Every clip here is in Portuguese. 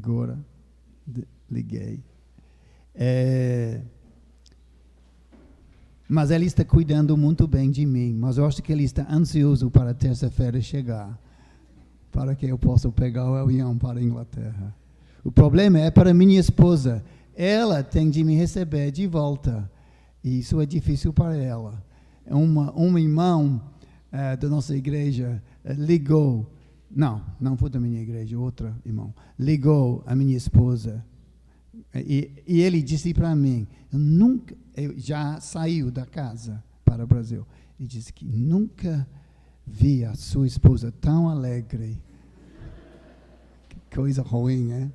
agora liguei. Mas ele está cuidando muito bem de mim. Mas eu acho que ele está ansioso para terça-feira chegar, para que eu possa pegar o avião para a Inglaterra. O problema é para minha esposa. Ela tem de me receber de volta. E isso é difícil para ela. Um irmão da nossa igreja ligou. Não foi da minha igreja, outro irmão. Ligou a minha esposa. E ele disse para mim, eu já saiu da casa para o Brasil. E disse que nunca vi a sua esposa tão alegre. Que coisa ruim, né?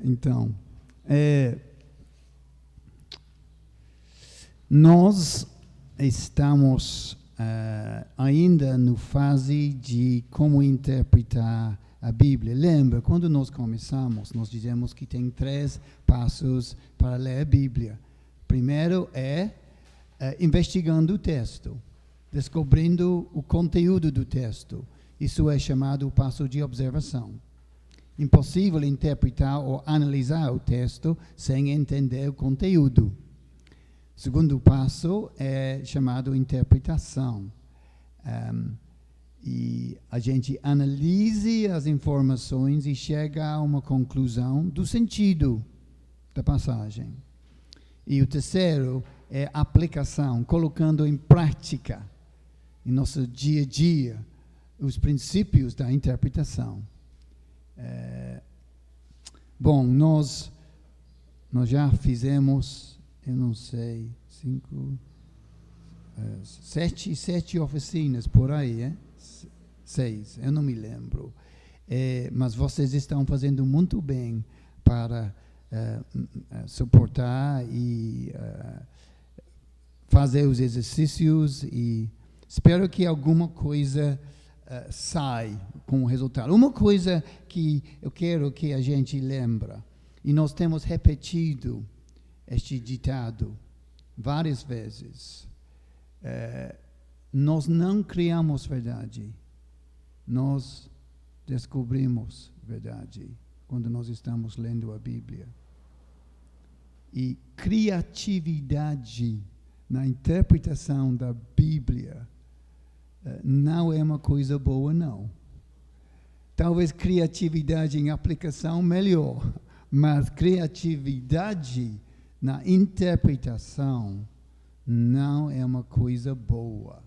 Então, nós estamos ainda na fase de como interpretar a Bíblia. Lembra, quando nós começamos, nós dizemos que tem 3 passos para ler a Bíblia. Primeiro é investigando o texto, descobrindo o conteúdo do texto. Isso é chamado o passo de observação. Impossível interpretar ou analisar o texto sem entender o conteúdo. Segundo passo é chamado interpretação. E a gente analisa as informações e chega a uma conclusão do sentido da passagem. E o terceiro é aplicação, colocando em prática, em nosso dia a dia, os princípios da interpretação. Bom, nós já fizemos, eu não sei, 7 oficinas por aí, 6, eu não me lembro. Mas vocês estão fazendo muito bem para suportar e fazer os exercícios, e espero que alguma coisa sai com o resultado. Uma coisa que eu quero que a gente lembre, e nós temos repetido este ditado várias vezes, nós não criamos verdade, nós descobrimos verdade quando nós estamos lendo a Bíblia. E criatividade na interpretação da Bíblia não é uma coisa boa, não. Talvez criatividade em aplicação melhor, mas criatividade na interpretação não é uma coisa boa.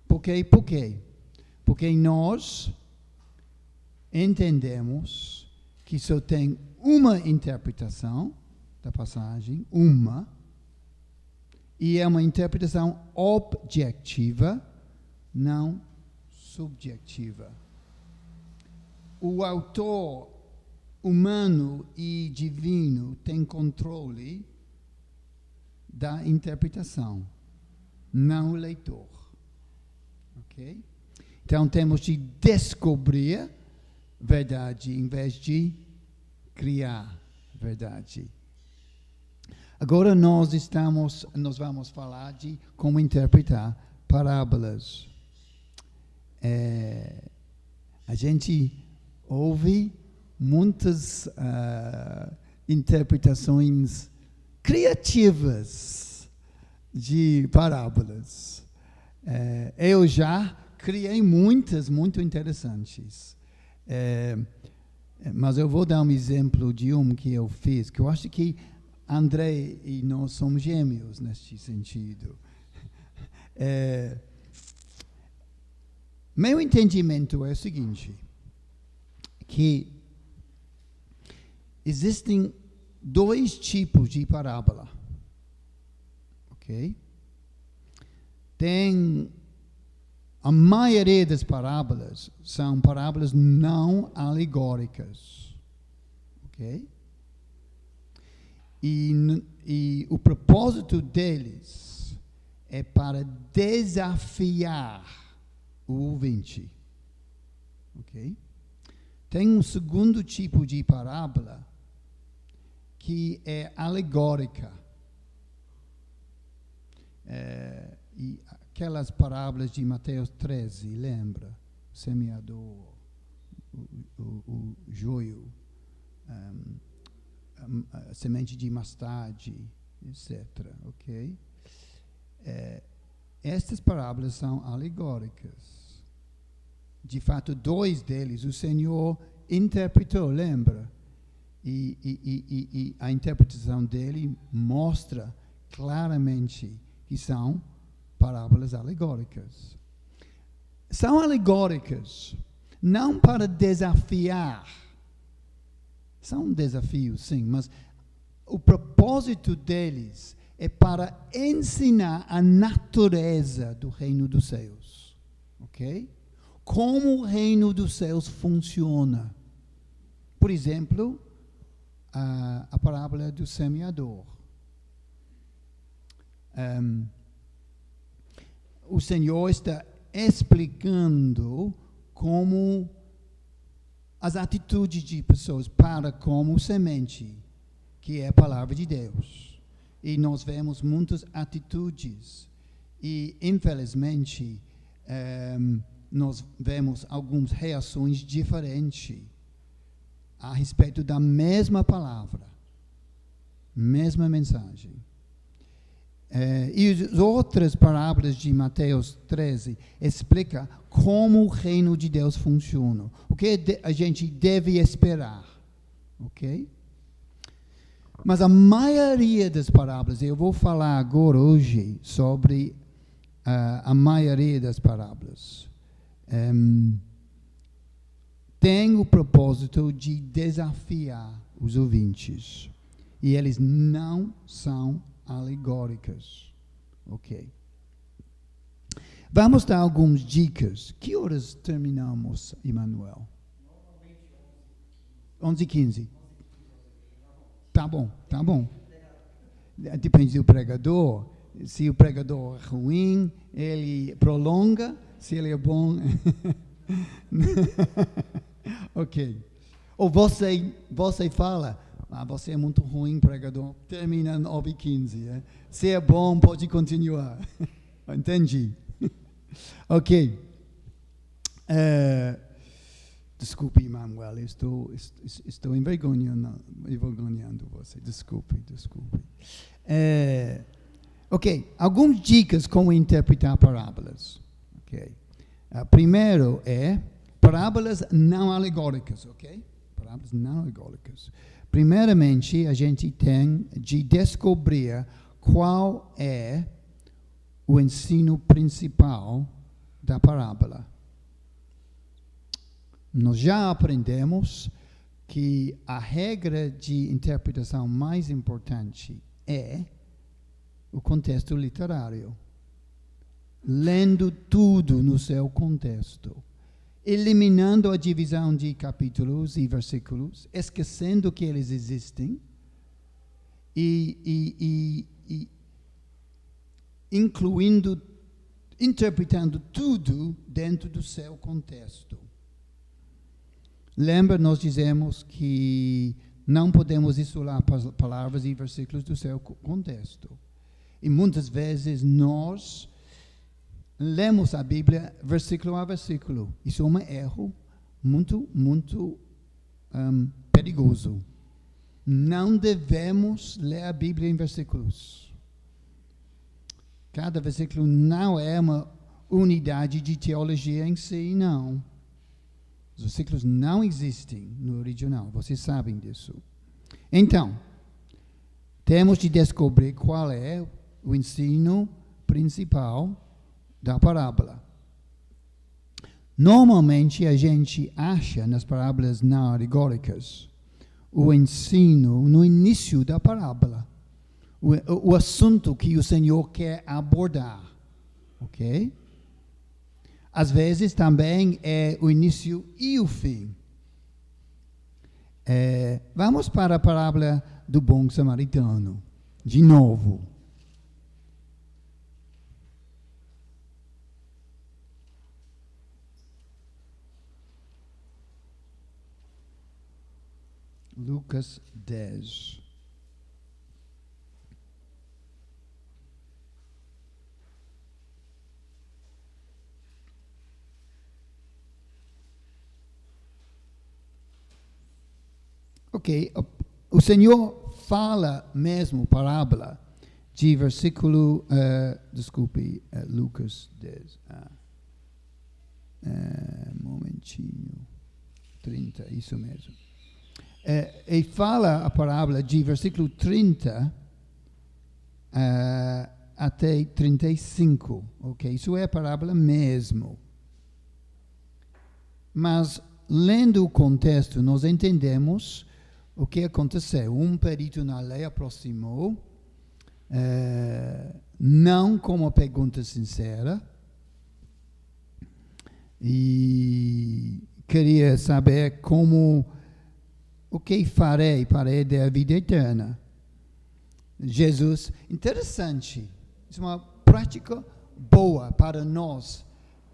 Por quê? Porque nós entendemos que só tem uma interpretação da passagem, e é uma interpretação objetiva, não subjetiva. O autor humano e divino tem controle da interpretação, não o leitor. Ok? Então temos de descobrir verdade em vez de criar verdade. Agora nós vamos falar de como interpretar parábolas. A gente ouve muitas interpretações criativas de parábolas. Eu já criei muitas muito interessantes. Mas eu vou dar um exemplo de que eu fiz, que eu acho que André e nós somos gêmeos neste sentido. Meu entendimento é o seguinte, que existem 2 tipos de parábola. Ok? A maioria das parábolas são parábolas não alegóricas. Ok? E o propósito deles é para desafiar o ouvinte. Ok? Tem um segundo tipo de parábola que é alegórica. E aquelas parábolas de Mateus 13, lembra? O semeador, o joio, a semente de mostarde, etc. Ok? Estas parábolas são alegóricas. De fato, 2 deles o Senhor interpretou, lembra? E a interpretação dele mostra claramente que são parábolas alegóricas. São alegóricas não para desafiar. São desafios, sim, mas o propósito deles é para ensinar a natureza do reino dos céus. Ok? Como o reino dos céus funciona. Por exemplo, a parábola do semeador. O Senhor está explicando como as atitudes de pessoas para como semente, que é a palavra de Deus. E nós vemos muitas atitudes e, infelizmente, nós vemos algumas reações diferentes a respeito da mesma palavra, mesma mensagem. E as outras parábolas de Mateus 13 explicam como o reino de Deus funciona, o que a gente deve esperar, ok? Mas a maioria das parábolas, eu vou falar agora hoje sobre a maioria das parábolas, tem o propósito de desafiar os ouvintes. E eles não são alegóricas. Ok. Vamos dar algumas dicas. Que horas terminamos, Emanuel? 11h15. Tá bom, tá bom. Depende do pregador. Se o pregador é ruim, ele prolonga. Se ele é bom... Ok. Ou você fala, você é muito ruim, pregador, termina 9h15. Se é bom, pode continuar. Entendi. Ok. Desculpe, Manuel, estou envergonhando você. Desculpe. Ok, algumas dicas como interpretar parábolas. Ok. Primeiro é parábolas não alegóricas, ok? Parábolas não alegóricas. Primeiramente, a gente tem de descobrir qual é o ensino principal da parábola. Nós já aprendemos que a regra de interpretação mais importante é o contexto literário. Lendo tudo no seu contexto, eliminando a divisão de capítulos e versículos, esquecendo que eles existem e incluindo, interpretando tudo dentro do seu contexto. Lembra, nós dizemos que não podemos isolar palavras e versículos do seu contexto. E muitas vezes nós lemos a Bíblia versículo a versículo. Isso é um erro muito perigoso. Não devemos ler a Bíblia em versículos. Cada versículo não é uma unidade de teologia em si, não. Os versículos não existem no original, vocês sabem disso. Então, temos de descobrir qual é o ensino principal da parábola. Normalmente a gente acha nas parábolas não alegóricas o ensino no início da parábola, o assunto que o Senhor quer abordar, ok? Às vezes também é o início e o fim. Vamos para a parábola do bom samaritano, de novo. Lucas 10. Ok, o Senhor fala mesmo parábola de versículo, Lucas 10, momentinho, 30, isso mesmo. E fala a parábola de versículo 30 até 35, ok? Isso é a parábola mesmo. Mas, lendo o contexto, nós entendemos o que aconteceu. Um perito na lei aproximou, não com uma pergunta sincera, e queria saber o que farei para herdar a vida eterna. Jesus, interessante, isso é uma prática boa para nós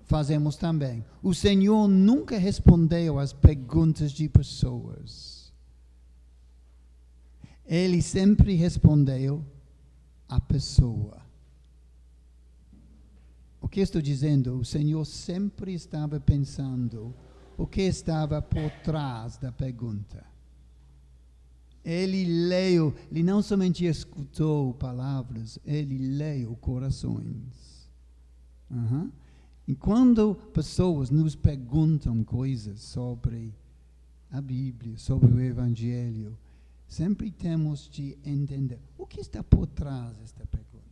fazemos também. O Senhor nunca respondeu às perguntas de pessoas. Ele sempre respondeu à pessoa. O que estou dizendo? O Senhor sempre estava pensando o que estava por trás da pergunta. Ele leu, ele não somente escutou palavras, ele leu corações. E quando pessoas nos perguntam coisas sobre a Bíblia, sobre o Evangelho, sempre temos de entender o que está por trás desta pergunta.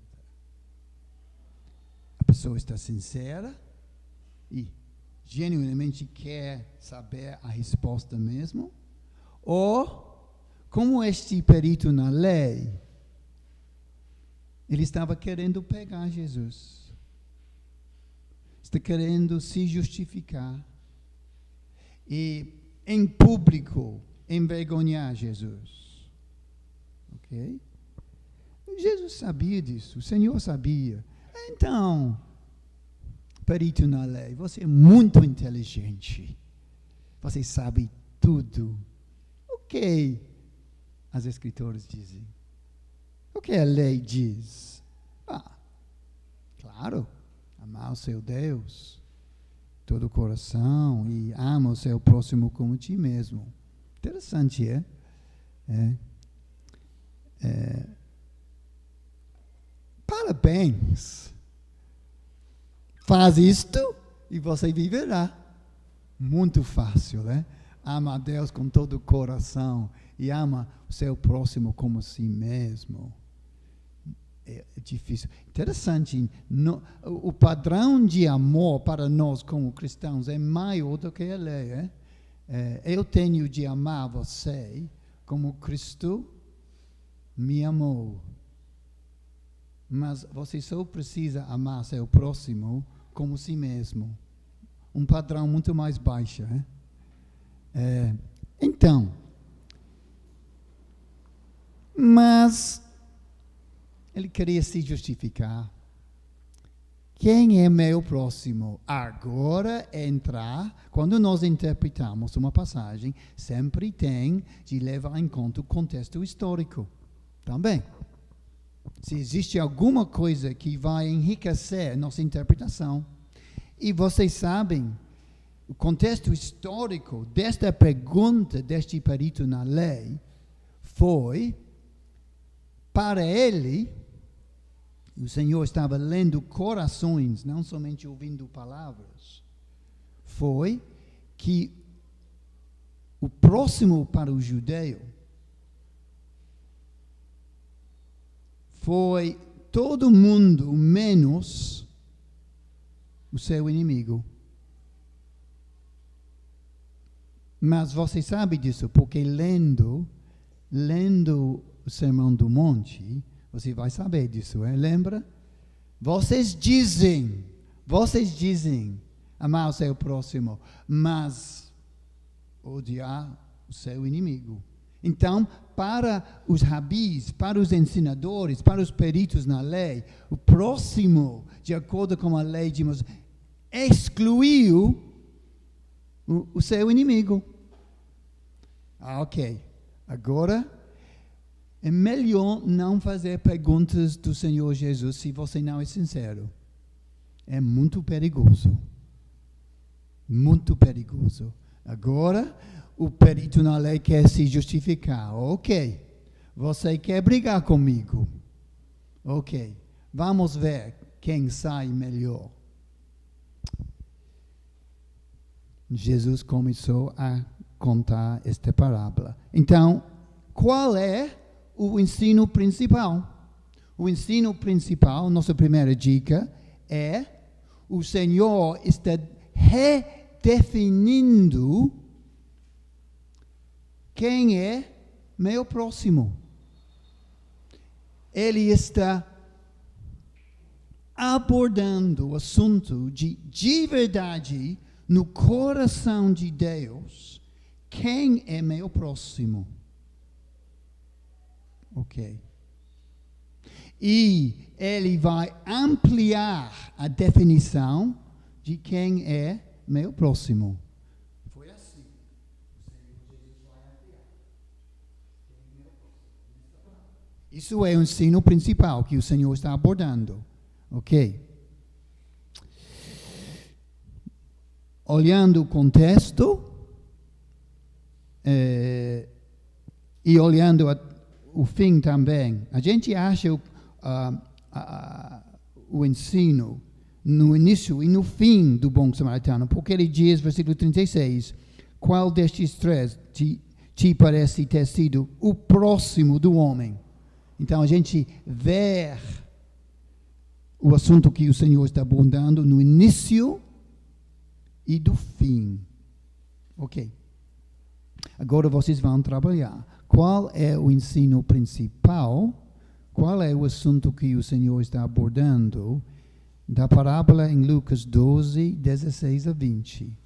A pessoa está sincera e genuinamente quer saber a resposta mesmo? Ou, como este perito na lei, ele estava querendo pegar Jesus. Está querendo se justificar. E, em público, envergonhar Jesus. Ok? Jesus sabia disso. O Senhor sabia. Então, perito na lei, você é muito inteligente. Você sabe tudo. Ok. As Escrituras dizem. O que a lei diz? Claro, amar o seu Deus, todo o coração, e ama o seu próximo como ti mesmo. Interessante, parabéns. Faz isto e você viverá. Muito fácil, Ama a Deus com todo o coração e ama o seu próximo como si mesmo. É difícil. Interessante, o padrão de amor para nós como cristãos é maior do que a lei. Eu tenho de amar você como Cristo me amou. Mas você só precisa amar seu próximo como si mesmo. Um padrão muito mais baixo. Então, mas ele queria se justificar. Quem é meu próximo? Agora entrar, quando nós interpretamos uma passagem, sempre tem de levar em conta o contexto histórico. Também. Se existe alguma coisa que vai enriquecer nossa interpretação, e vocês sabem, o contexto histórico desta pergunta deste perito na lei foi, para ele, o Senhor estava lendo corações, não somente ouvindo palavras, foi que o próximo para o judeu foi todo mundo menos o seu inimigo. Mas você sabe disso, porque lendo o Sermão do Monte, você vai saber disso, lembra? Vocês dizem amar o seu próximo, mas odiar o seu inimigo. Então, para os rabis, para os ensinadores, para os peritos na lei, o próximo, de acordo com a lei de Moisés, excluiu o seu inimigo. Ok. Agora, é melhor não fazer perguntas do Senhor Jesus se você não é sincero. É muito perigoso. Muito perigoso. Agora, o perito na lei quer se justificar. Ok, você quer brigar comigo. Ok, vamos ver quem sai melhor. Jesus começou a contar esta parábola. Então, qual é o ensino principal? O ensino principal, nossa primeira dica, é o Senhor está redefinindo quem é meu próximo. Ele está abordando o assunto de verdade no coração de Deus. Quem é meu próximo? Ok. E ele vai ampliar a definição de quem é meu próximo. Foi assim. O Senhor Jesus vai ampliar. Quem é meu próximo? Isso é o ensino principal que o Senhor está abordando. Ok? Olhando o contexto e olhando o fim também, a gente acha o ensino no início e no fim do bom samaritano, porque ele diz, versículo 36, qual destes três te parece ter sido o próximo do homem? Então a gente vê o assunto que o Senhor está abordando no início e do fim. Ok. Agora vocês vão trabalhar. Qual é o ensino principal? Qual é o assunto que o Senhor está abordando da parábola em Lucas 12, 16 a 20?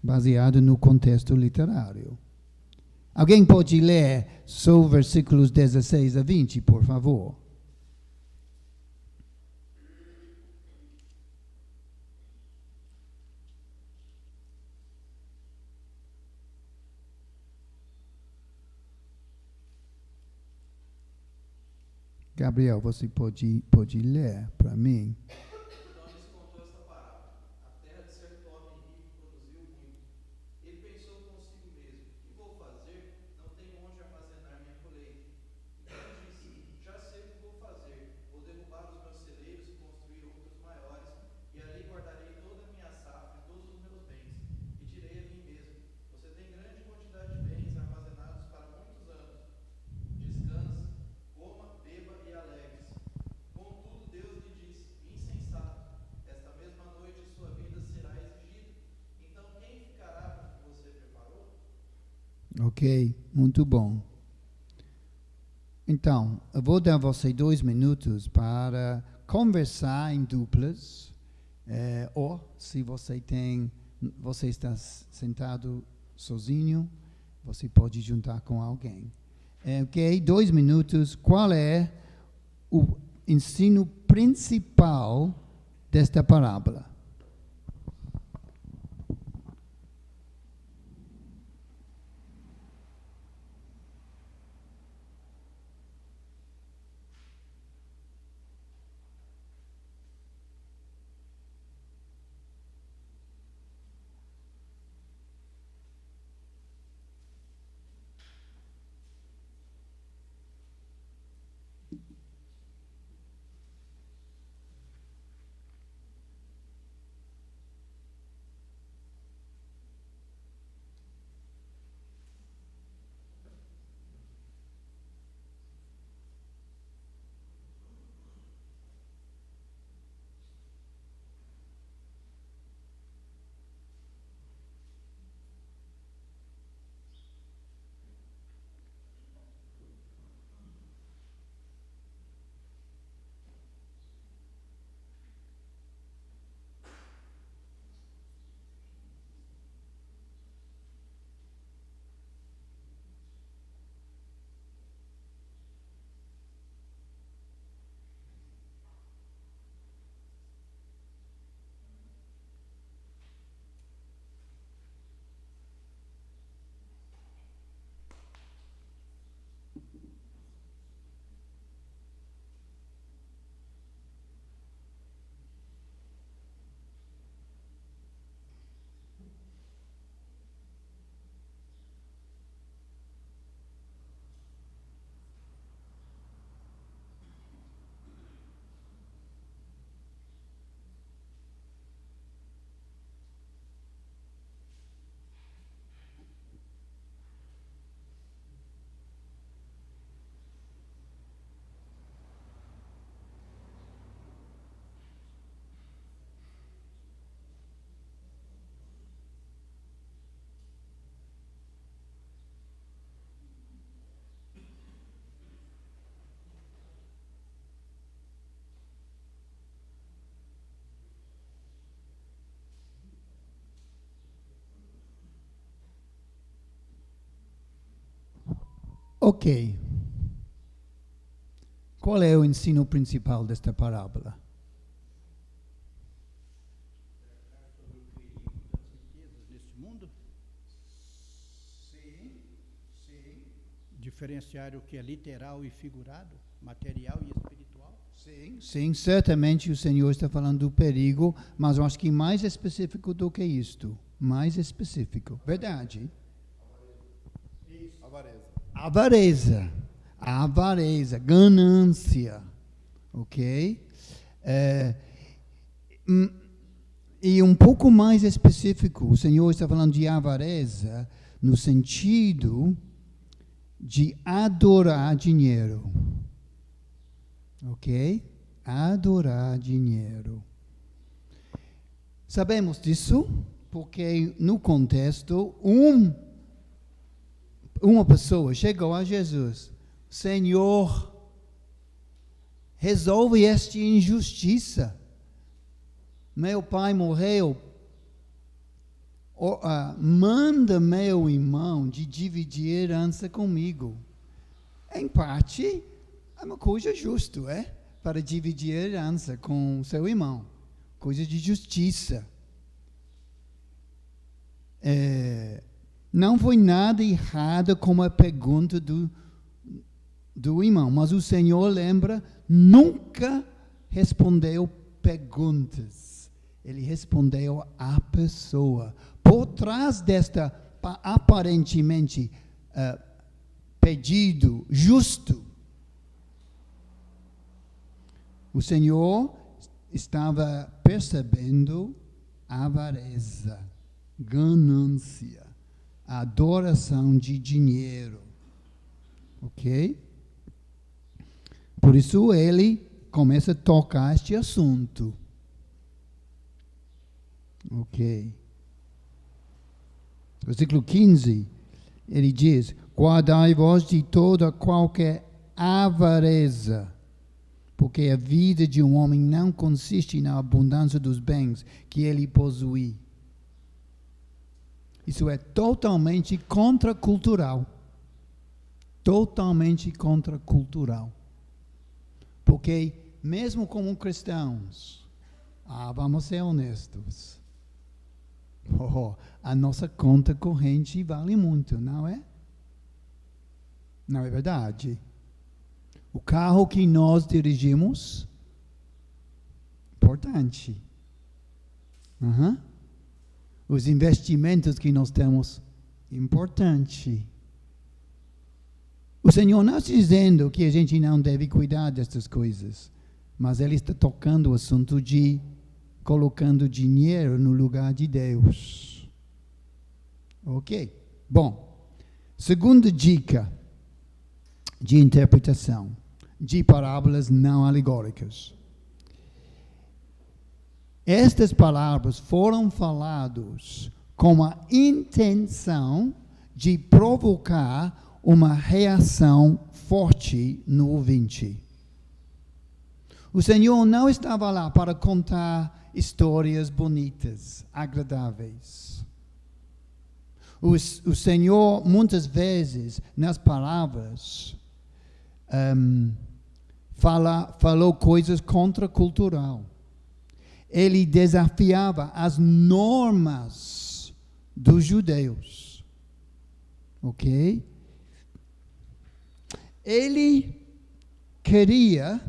Baseado no contexto literário. Alguém pode ler só versículos 16 a 20, por favor? Gabriel, você pode ler para mim? Então lhes contou esta parábola. A terra de certo homem rico produziu muito. Ele pensou consigo mesmo: que vou fazer? Não tenho onde armazenar minha colheita. Então disse: já sei o que vou fazer. Vou derrubar os meus celeiros e construir outros maiores, e ali guardarei toda a minha safra e todos os meus bens. E direi a mim mesmo: você tem grande quantidade de bens armazenados para muitos anos. Descanse, coma, beba e alegre-se. Contudo, Deus lhe disse: insensato, esta mesma noite sua vida será exigida. Então, quem ficará com o que você preparou? Ok, muito bom. Então, eu vou dar a você 2 minutos para conversar em duplas, ou se você está sentado sozinho, você pode juntar com alguém. Ok, 2 minutos. Qual é o ensino principal desta parábola? Ok. Qual é o ensino principal desta parábola? Sobre o perigo das riquezas neste mundo, Sim. diferenciar o que é literal e figurado, material e espiritual. Sim, certamente o Senhor está falando do perigo, mas eu acho que mais específico do que isto. Mais específico. Verdade. Avareza. Avareza, ganância. Ok? E um pouco mais específico, o Senhor está falando de avareza no sentido de adorar dinheiro. Ok? Adorar dinheiro. Sabemos disso porque, no contexto, uma pessoa chegou a Jesus. Senhor, resolve esta injustiça. Meu pai morreu. Manda meu irmão de dividir a herança comigo. Em parte, é uma coisa justa, para dividir a herança com seu irmão. Coisa de justiça. Não foi nada errado com a pergunta do irmão, mas o Senhor lembra, nunca respondeu perguntas. Ele respondeu à pessoa. Por trás desta aparentemente pedido justo, o Senhor estava percebendo avareza, ganância, adoração de dinheiro. Ok? Por isso ele começa a tocar este assunto. Ok. Versículo 15, ele diz: guardai-vos de toda qualquer avareza, porque a vida de um homem não consiste na abundância dos bens que ele possui. Isso é totalmente contracultural. Totalmente contracultural. Porque, mesmo como cristãos, vamos ser honestos, a nossa conta corrente vale muito, não é? Não é verdade? O carro que nós dirigimos, importante. Os investimentos que nós temos, importante. O Senhor não está dizendo que a gente não deve cuidar dessas coisas, mas Ele está tocando o assunto de colocando dinheiro no lugar de Deus. Ok? Bom, segunda dica de interpretação de parábolas não alegóricas. Estas palavras foram faladas com a intenção de provocar uma reação forte no ouvinte. O Senhor não estava lá para contar histórias bonitas, agradáveis. O Senhor, muitas vezes, nas palavras, falou coisas contracultural. Ele desafiava as normas dos judeus. Ok? Ele queria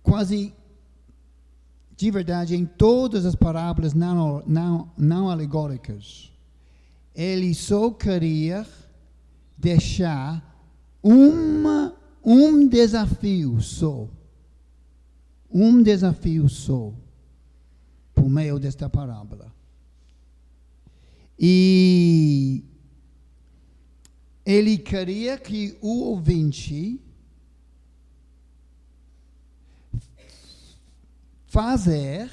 quase de verdade em todas as parábolas não alegóricas, ele só queria deixar um desafio só. Um desafio só por meio desta parábola. E ele queria que o ouvinte fazer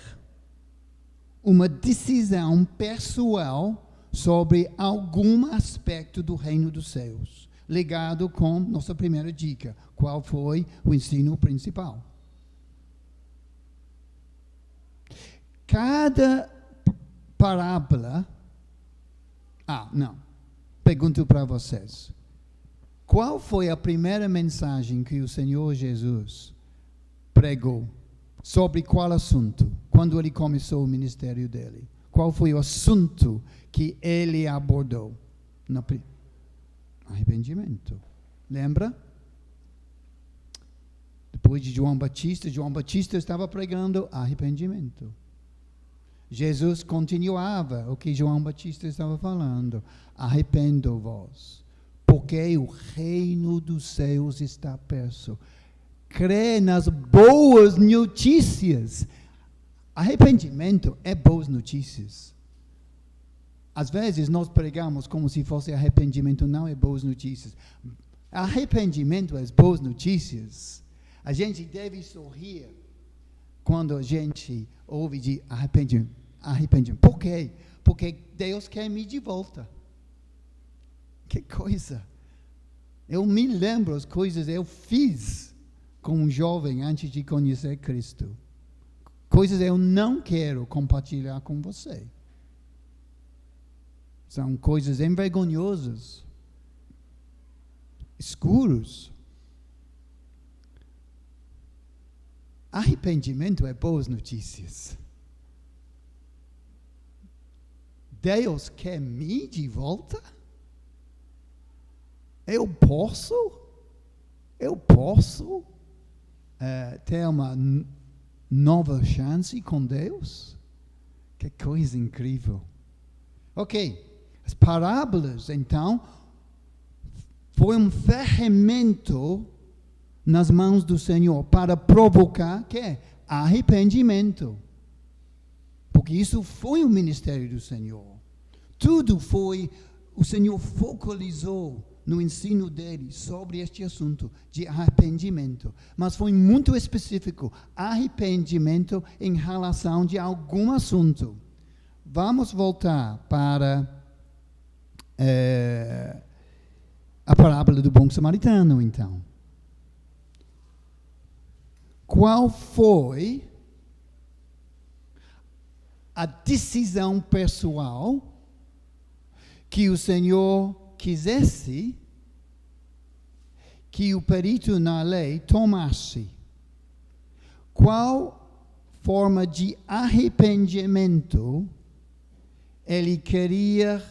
uma decisão pessoal sobre algum aspecto do reino dos céus, ligado com nossa primeira dica, qual foi o ensino principal. Cada parábola, pergunto para vocês. Qual foi a primeira mensagem que o Senhor Jesus pregou? Sobre qual assunto? Quando ele começou o ministério dele? Qual foi o assunto que ele abordou? Arrependimento. Lembra? Depois de João Batista estava pregando arrependimento. Jesus continuava o que João Batista estava falando. Arrependo-vos, porque o reino dos céus está perto. Crê nas boas notícias. Arrependimento é boas notícias. Às vezes nós pregamos como se fosse arrependimento, não é boas notícias. Arrependimento é boas notícias. A gente deve sorrir quando a gente ouve de arrependimento. Por quê? Porque Deus quer me de volta. Que coisa! Eu me lembro as coisas que eu fiz como um jovem antes de conhecer Cristo. Coisas que eu não quero compartilhar com você. São coisas envergonhosas, escuros. Arrependimento é boas notícias. Deus quer me de volta? Eu posso ter uma nova chance com Deus? Que coisa incrível. Ok, as parábolas, então, foi um ferramenta nas mãos do Senhor para provocar arrependimento. Porque isso foi o ministério do Senhor. Tudo foi, o Senhor focalizou no ensino dele sobre este assunto de arrependimento. Mas foi muito específico, arrependimento em relação de algum assunto. Vamos voltar para a parábola do bom samaritano, então. Qual foi a decisão pessoal que o Senhor quisesse que o perito na lei tomasse? Qual forma de arrependimento ele queria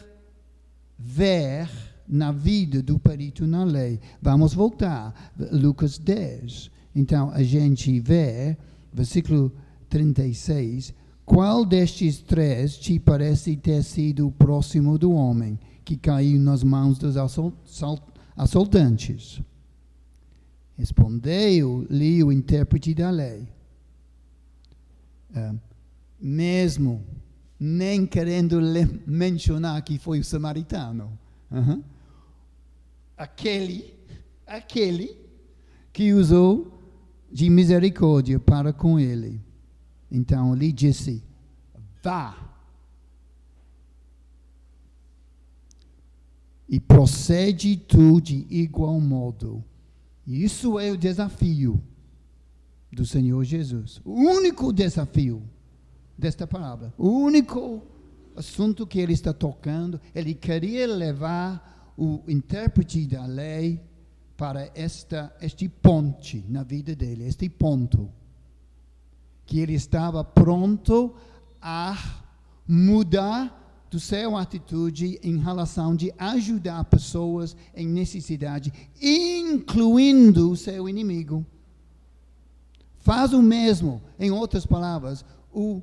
ver na vida do perito na lei? Vamos voltar, Lucas 10. Então, a gente vê, versículo 36, qual destes três te parece ter sido o próximo do homem que caiu nas mãos dos assaltantes? Respondeu-lhe o intérprete da lei. Mesmo nem querendo mencionar que foi o samaritano. Aquele que usou de misericórdia para com ele. Então lhe disse: vá e procede tu de igual modo. Isso é o desafio do Senhor Jesus. O único desafio desta palavra, o único assunto que ele está tocando, ele queria levar o intérprete da lei para este ponte na vida dele, este ponto, que ele estava pronto a mudar do seu atitude em relação de ajudar pessoas em necessidade, incluindo o seu inimigo. Faz o mesmo, em outras palavras, o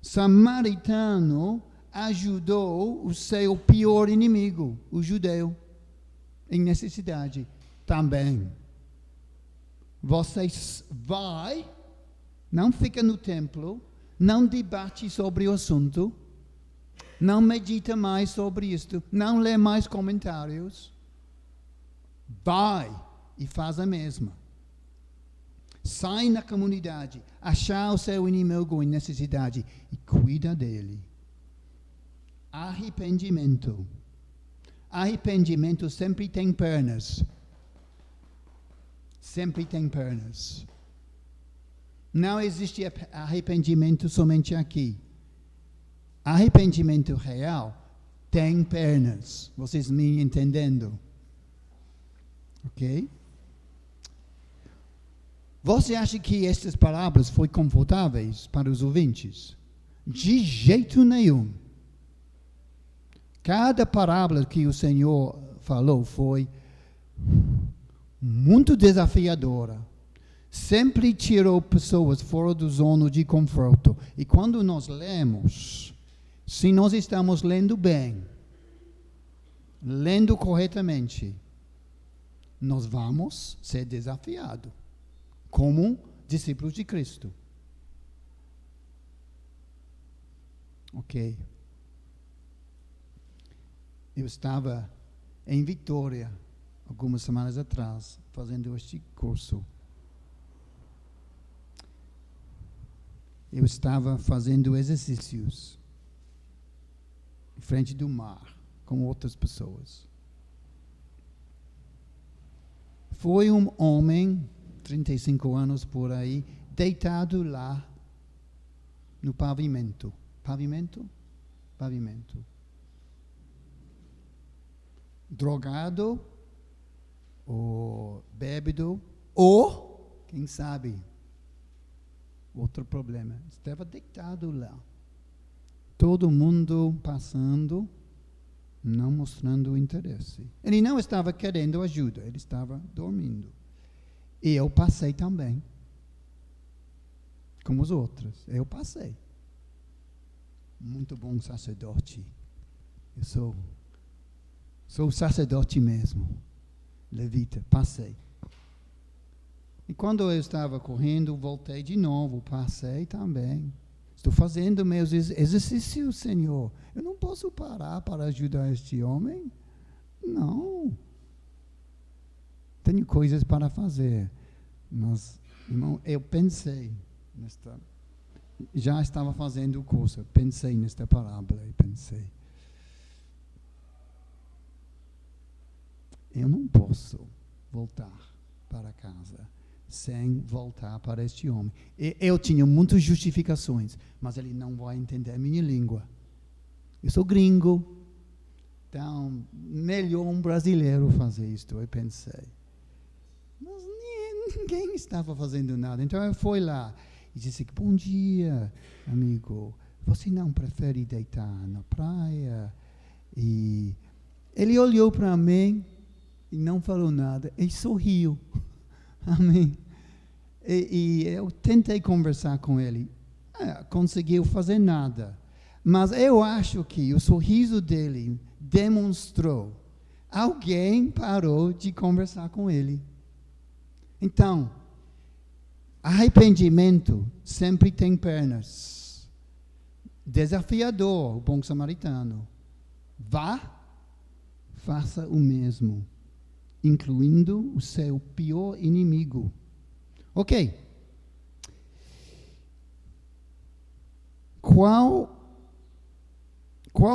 samaritano ajudou o seu pior inimigo, o judeu, em necessidade também. Você vai, não fica no templo, não debate sobre o assunto, não medita mais sobre isto, não lê mais comentários. Vai e faz a mesma. Sai na comunidade, achar o seu inimigo em necessidade e cuida dele. Arrependimento. Arrependimento sempre tem pernas. Sempre tem pernas. Não existe arrependimento somente aqui. Arrependimento real tem pernas. Vocês me entendendo? Ok? Você acha que estas palavras foram confortáveis para os ouvintes? De jeito nenhum. Cada parábola que o Senhor falou foi muito desafiadora. Sempre tirou pessoas fora do zona de conforto. E quando nós lemos, se nós estamos lendo bem, lendo corretamente, nós vamos ser desafiados como discípulos de Cristo. Ok. Eu estava em Vitória, algumas semanas atrás, fazendo este curso. Eu estava fazendo exercícios em frente do mar, com outras pessoas. Foi um homem, 35 anos por aí, deitado lá no pavimento. Pavimento? Pavimento. Drogado, ou bêbado, ou, quem sabe, outro problema. Estava deitado lá. Todo mundo passando, não mostrando interesse. Ele não estava querendo ajuda, ele estava dormindo. E eu passei também. Como os outros. Eu passei. Muito bom sacerdote. Eu sou sacerdote mesmo. Levita, passei. E quando eu estava correndo, voltei de novo, passei também. Estou fazendo meus exercícios, Senhor. Eu não posso parar para ajudar este homem? Não. Tenho coisas para fazer. Mas, irmão, eu pensei já estava fazendo o curso, pensei nesta parábola e pensei, eu não posso voltar para casa sem voltar para este homem. Eu tinha muitas justificações, mas ele não vai entender a minha língua. Eu sou gringo, então melhor um brasileiro fazer isto, eu pensei. Mas ninguém estava fazendo nada, então eu fui lá e disse, bom dia, amigo, você não prefere deitar na praia? E ele olhou para mim e não falou nada, e sorriu. Amém. E eu tentei conversar com ele, conseguiu fazer nada, mas eu acho que o sorriso dele demonstrou, alguém parou de conversar com ele. Então, arrependimento sempre tem pernas. Desafiador, o bom samaritano. Vá, faça o mesmo, incluindo o seu pior inimigo. Ok. Qual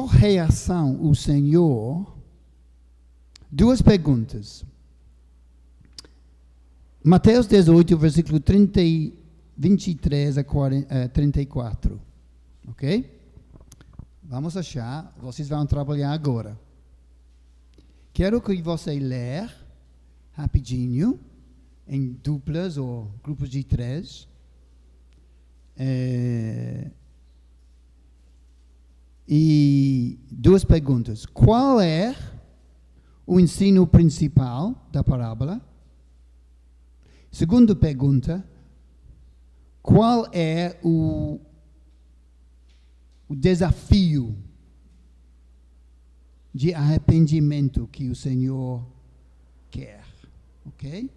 reação o Senhor? Duas perguntas. Mateus 18, versículo 23 a 34. Ok? Vamos achar, vocês vão trabalhar agora. Quero que você leia rapidinho, em duplas ou grupos de 3. E duas perguntas. Qual é o ensino principal da parábola? Segunda pergunta. Qual é o desafio de arrependimento que o Senhor quer? Ok?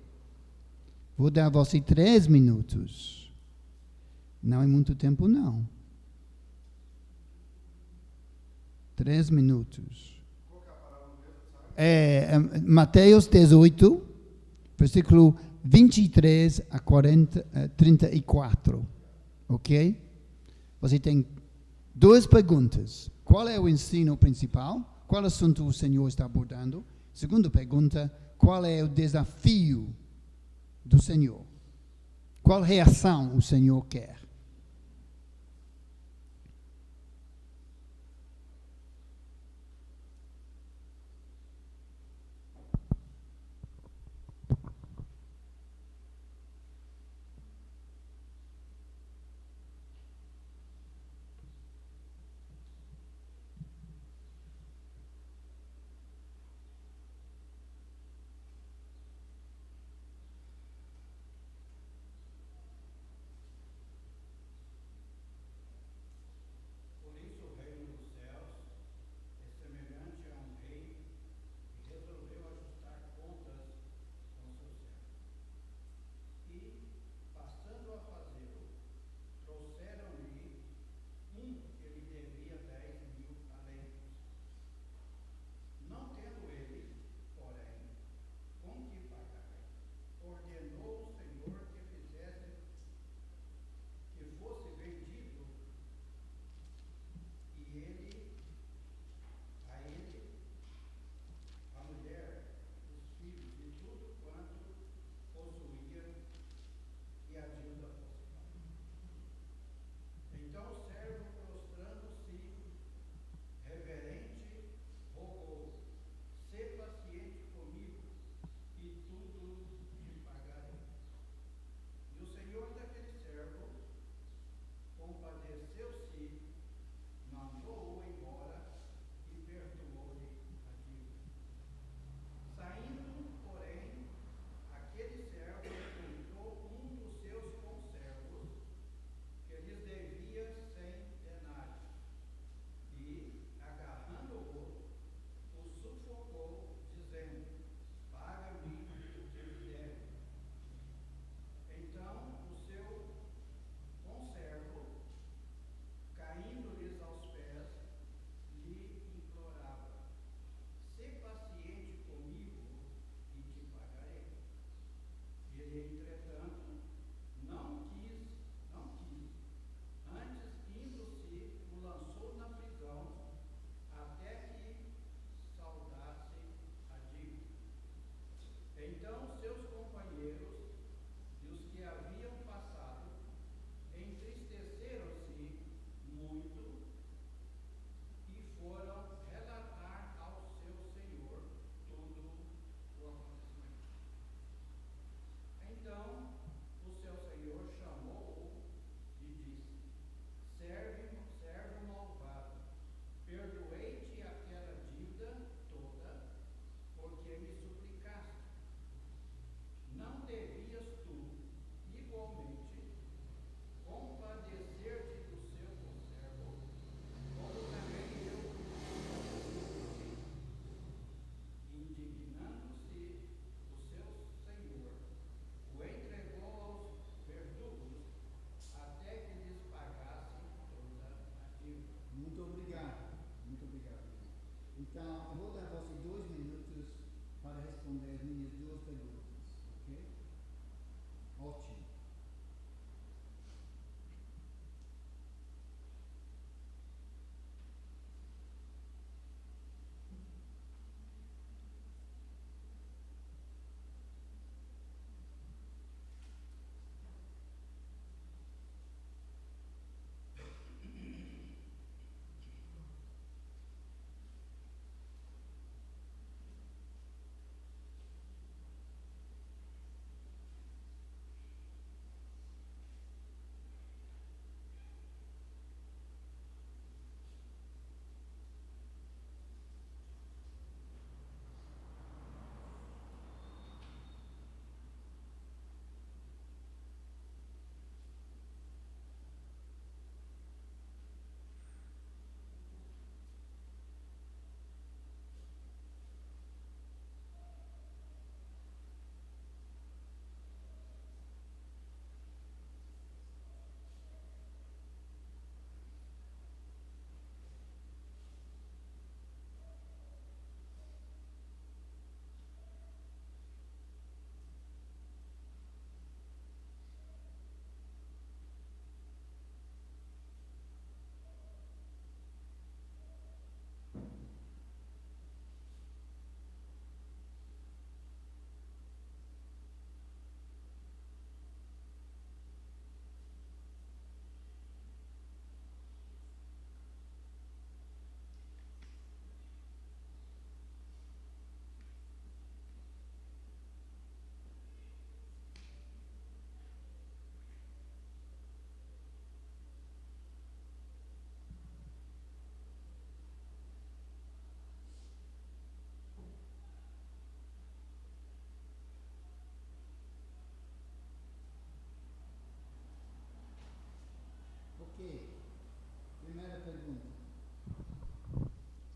Vou dar a você 3 minutos. Não é muito tempo, não. 3 minutos. Mateus 18, versículo 23 a 34. Ok? Você tem 2 perguntas. Qual é o ensino principal? Qual assunto o Senhor está abordando? Segunda pergunta, qual é o desafio do Senhor? Qual reação o Senhor quer?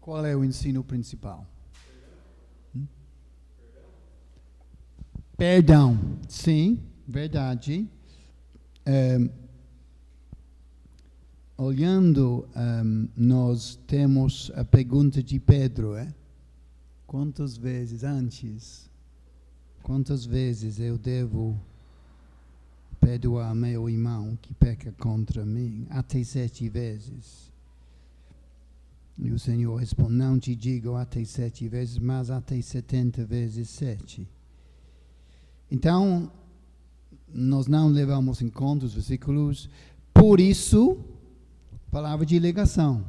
Qual é o ensino principal? Perdão. Sim, verdade. Olhando, nós temos a pergunta de Pedro, quantas vezes eu devo perdoar meu irmão que peca contra mim? Até 7 vezes. E o Senhor responde, não te digo até 7 vezes, mas até 70 vezes 7. Então, nós não levamos em conta os versículos. Por isso, palavra de ligação,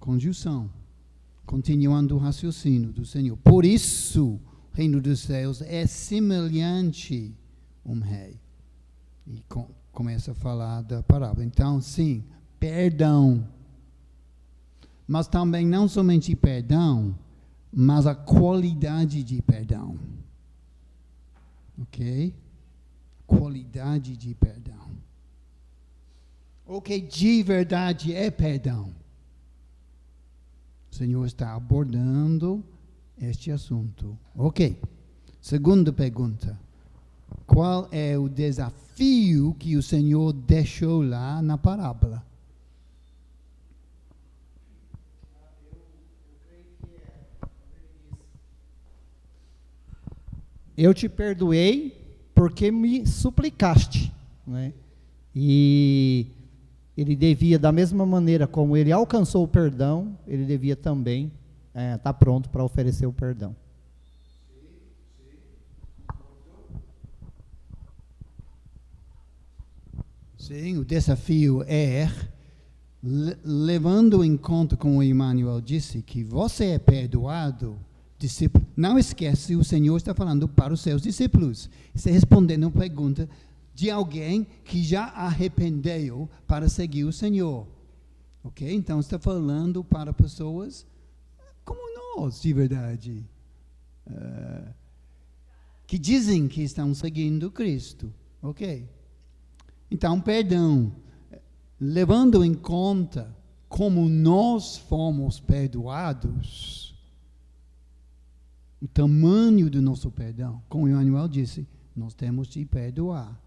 conjunção, continuando o raciocínio do Senhor. Por isso, o reino dos céus é semelhante a um rei. E começa a falar da parábola. Então, sim, perdão. Mas também não somente perdão, mas a qualidade de perdão. Ok? Qualidade de perdão. O que de verdade é perdão? O Senhor está abordando este assunto. Ok. Segunda pergunta. Qual é o desafio que o Senhor deixou lá na parábola? Eu te perdoei porque me suplicaste, né? E ele devia, da mesma maneira como ele alcançou o perdão, ele devia também estar pronto para oferecer o perdão. Sim, o desafio é, levando em conta, como o Emmanuel disse, que você é perdoado, discípulo. Não esquece, o Senhor está falando para os seus discípulos. Está respondendo uma pergunta de alguém que já arrependeu para seguir o Senhor. Ok? Então, está falando para pessoas como nós, de verdade. Que dizem que estão seguindo Cristo. Ok? Então, perdão. Levando em conta como nós fomos perdoados, o tamanho do nosso perdão, como o Emmanuel disse, nós temos de perdoar.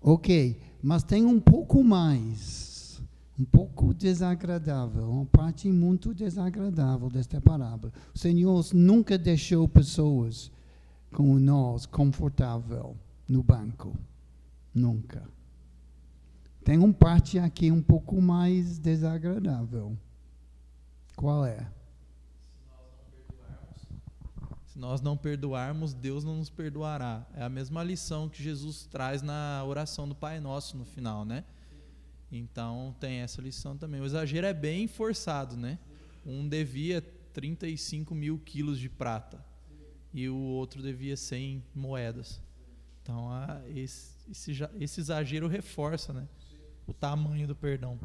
Ok, mas tem um pouco mais, um pouco desagradável, uma parte muito desagradável desta parábola. O Senhor nunca deixou pessoas como nós confortável no banco. Nunca. Tem uma parte aqui um pouco mais desagradável. Qual é? Se nós não perdoarmos, Deus não nos perdoará. É a mesma lição que Jesus traz na oração do Pai Nosso no final, né? Então tem essa lição também. O exagero é bem forçado, né? Um devia 35 mil quilos de prata e o outro devia 100 moedas. Então esse exagero reforça, né? O tamanho do perdão.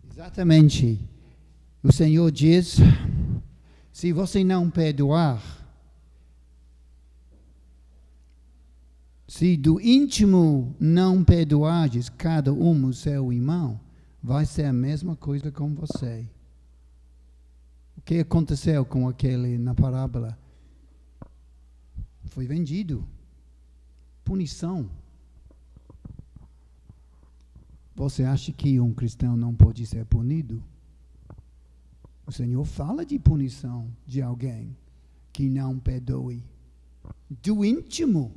Exatamente. O Senhor diz, se você não perdoar, se do íntimo não perdoardes cada um o seu irmão, vai ser a mesma coisa com você. O que aconteceu com aquele na parábola? Foi vendido. Punição. Você acha que um cristão não pode ser punido? O Senhor fala de punição de alguém que não perdoe. Do íntimo.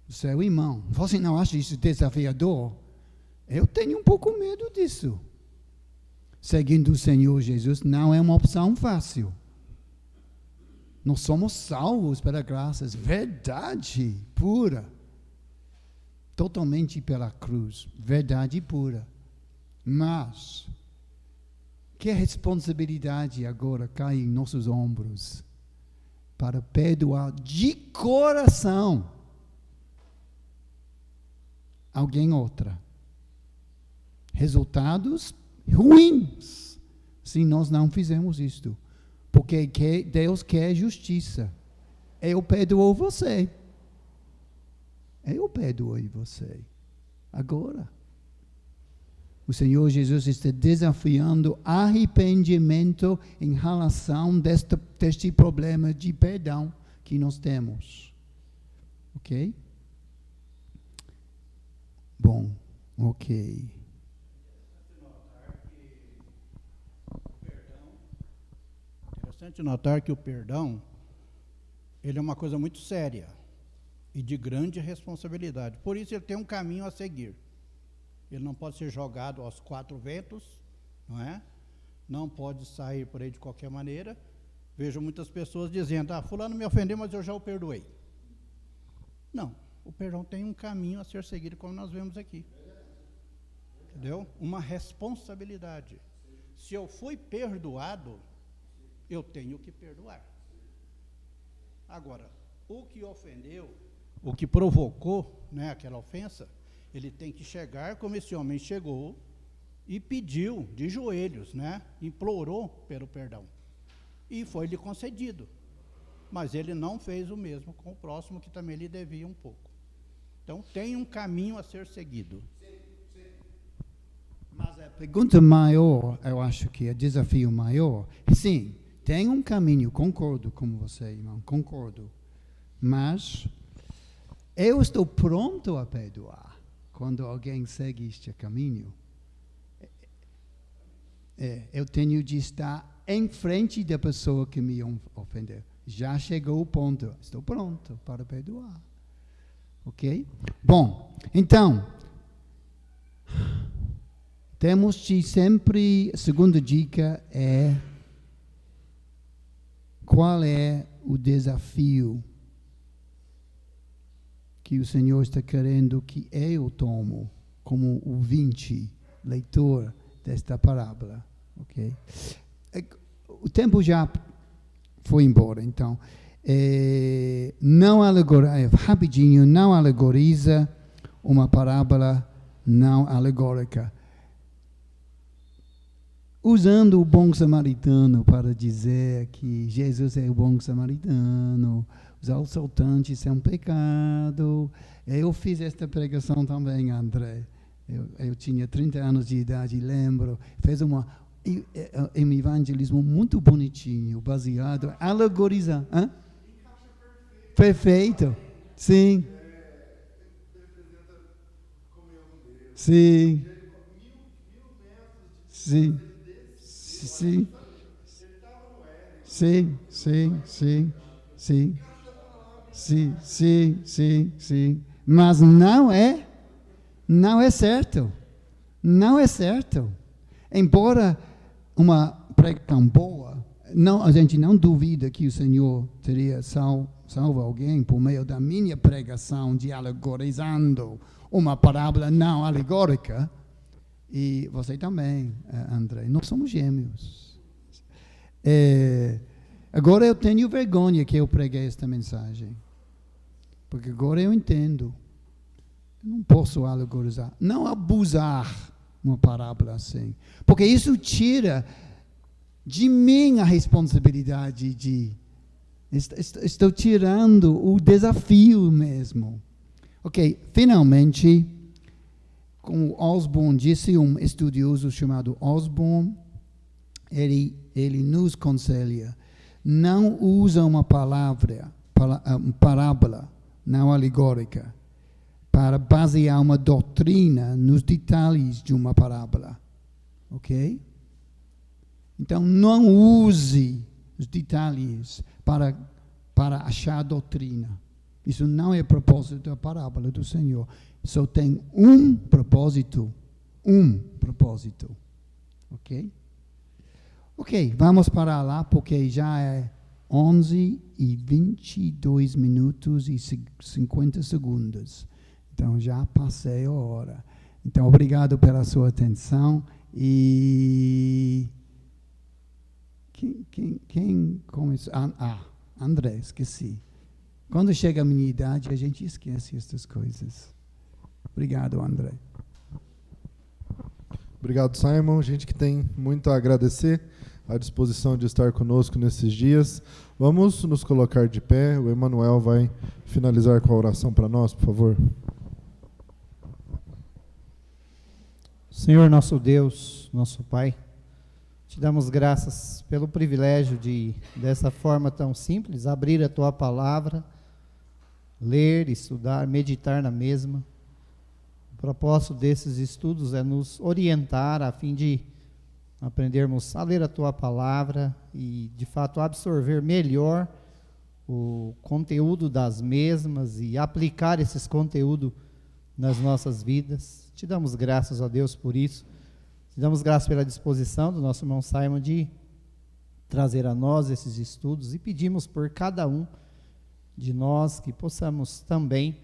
O seu irmão. Você não acha isso desafiador? Eu tenho um pouco medo disso. Seguindo o Senhor Jesus não é uma opção fácil. Nós somos salvos pela graça, verdade pura. Totalmente pela cruz, verdade pura. Mas, que responsabilidade agora cai em nossos ombros para perdoar de coração alguém outra. Resultados ruins se nós não fizermos isto. Porque Deus quer justiça. Eu perdoo você. Eu perdoei você. Agora. O Senhor Jesus está desafiando arrependimento em relação deste problema de perdão que nós temos. Ok? Bom, ok. Interessante notar que o perdão, ele é uma coisa muito séria e de grande responsabilidade. Por isso ele tem um caminho a seguir. Ele não pode ser jogado aos quatro ventos, não é? Não pode sair por aí de qualquer maneira. Vejo muitas pessoas dizendo, fulano me ofendeu, mas eu já o perdoei. Não, o perdão tem um caminho a ser seguido, como nós vemos aqui. Entendeu? Uma responsabilidade. Se eu fui perdoado, eu tenho que perdoar. Agora, o que ofendeu, o que provocou, né, aquela ofensa, ele tem que chegar como esse homem chegou e pediu de joelhos, né, implorou pelo perdão. E foi-lhe concedido. Mas ele não fez o mesmo com o próximo, que também lhe devia um pouco. Então, tem um caminho a ser seguido. Mas a pergunta maior, eu acho que é o desafio maior. Sim, tem um caminho, concordo com você, irmão, concordo. Mas eu estou pronto a perdoar quando alguém segue este caminho. Eu tenho de estar em frente da pessoa que me ofendeu. Já chegou o ponto, estou pronto para perdoar. Ok? Bom, então, temos de sempre, a segunda dica é, qual é o desafio que o Senhor está querendo que eu tomo como ouvinte, leitor desta parábola, ok? O tempo já foi embora, então, rapidinho, não alegoriza uma parábola não alegórica. Usando o bom samaritano para dizer que Jesus é o bom samaritano, os assaltantes são pecado. Eu fiz esta pregação também, André. Eu tinha 30 anos de idade, lembro. Fez um evangelismo muito bonitinho, baseado, alegorizando. Perfeito. Sim. Sim. Sim. Sim. Sim, sim, sim, sim. Sim, sim, sim, sim. Mas não é certo. Não é certo. Embora uma pregação boa, a gente não duvida que o Senhor teria salvo alguém por meio da minha pregação de alegorizando uma parábola não alegórica. E você também, André. Nós somos gêmeos. Agora eu tenho vergonha que eu preguei esta mensagem. Porque agora eu entendo. Eu não posso alegorizar. Não abusar uma parábola assim. Porque isso tira de mim a responsabilidade de... Estou tirando o desafio mesmo. Ok, finalmente... Como Osborne disse, um estudioso chamado Osborne, ele nos aconselha, não usa uma parábola não alegórica para basear uma doutrina nos detalhes de uma parábola. Ok? Então, não use os detalhes para achar doutrina. Isso não é o propósito da parábola do Senhor. Só tem um propósito. Ok? Ok, vamos parar lá, porque já é 11h22 minutos e 50 segundos. Então, já passei a hora. Então, obrigado pela sua atenção. E... Quem começou? André, esqueci. Quando chega a minha idade, a gente esquece essas coisas. Obrigado, André. Obrigado, Simon. Gente que tem muito a agradecer, à disposição de estar conosco nesses dias. Vamos nos colocar de pé. O Emanuel vai finalizar com a oração para nós, por favor. Senhor nosso Deus, nosso Pai, te damos graças pelo privilégio de, dessa forma tão simples, abrir a Tua palavra, ler, estudar, meditar na mesma. O propósito desses estudos é nos orientar a fim de aprendermos a ler a Tua palavra e, de fato, absorver melhor o conteúdo das mesmas e aplicar esses conteúdos nas nossas vidas. Te damos graças a Deus por isso. Te damos graças pela disposição do nosso irmão Simon de trazer a nós esses estudos e pedimos por cada um de nós que possamos também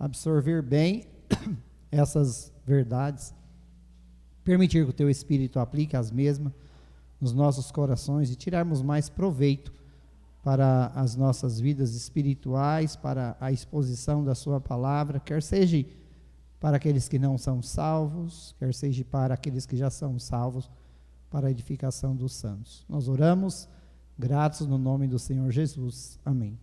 absorver bem essas verdades, permitir que o Teu Espírito aplique as mesmas nos nossos corações e tirarmos mais proveito para as nossas vidas espirituais, para a exposição da Sua palavra, quer seja para aqueles que não são salvos, quer seja para aqueles que já são salvos, para a edificação dos santos. Nós oramos, gratos no nome do Senhor Jesus. Amém.